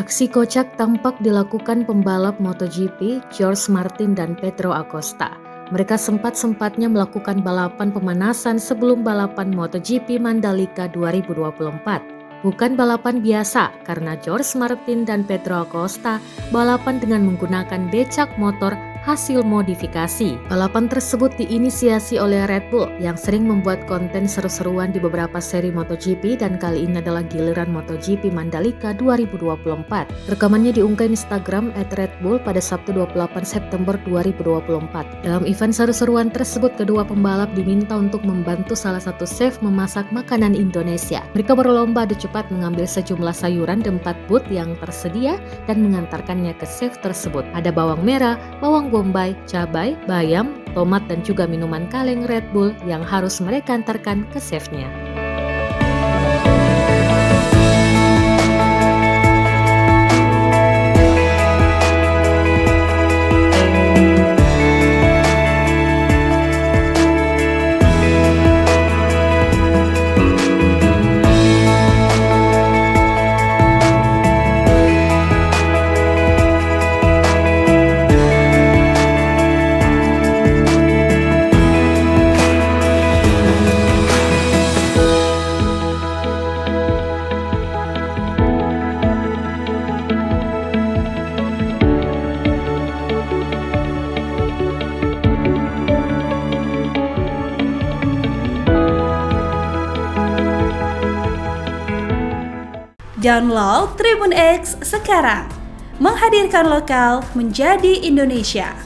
Aksi kocak tampak dilakukan pembalap MotoGP George Martin dan Pedro Acosta. Mereka sempat-sempatnya melakukan balapan pemanasan sebelum balapan MotoGP Mandalika 2024. Bukan balapan biasa karena George Martin dan Pedro Acosta balapan dengan menggunakan becak motor hasil modifikasi. Balapan tersebut diinisiasi oleh Red Bull yang sering membuat konten seru-seruan di beberapa seri MotoGP dan kali ini adalah giliran MotoGP Mandalika 2024. Rekamannya diunggah Instagram @redbull pada Sabtu 28 September 2024. Dalam event seru-seruan tersebut, kedua pembalap diminta untuk membantu salah satu chef memasak makanan Indonesia. Mereka berlomba adu cepat mengambil sejumlah sayuran dan 4 booth yang tersedia dan mengantarkannya ke chef tersebut. Ada bawang merah, bawang bombay, cabai, bayam, tomat dan juga minuman kaleng Red Bull yang harus mereka antarkan ke chefnya. Download Tribun X sekarang, menghadirkan lokal menjadi Indonesia.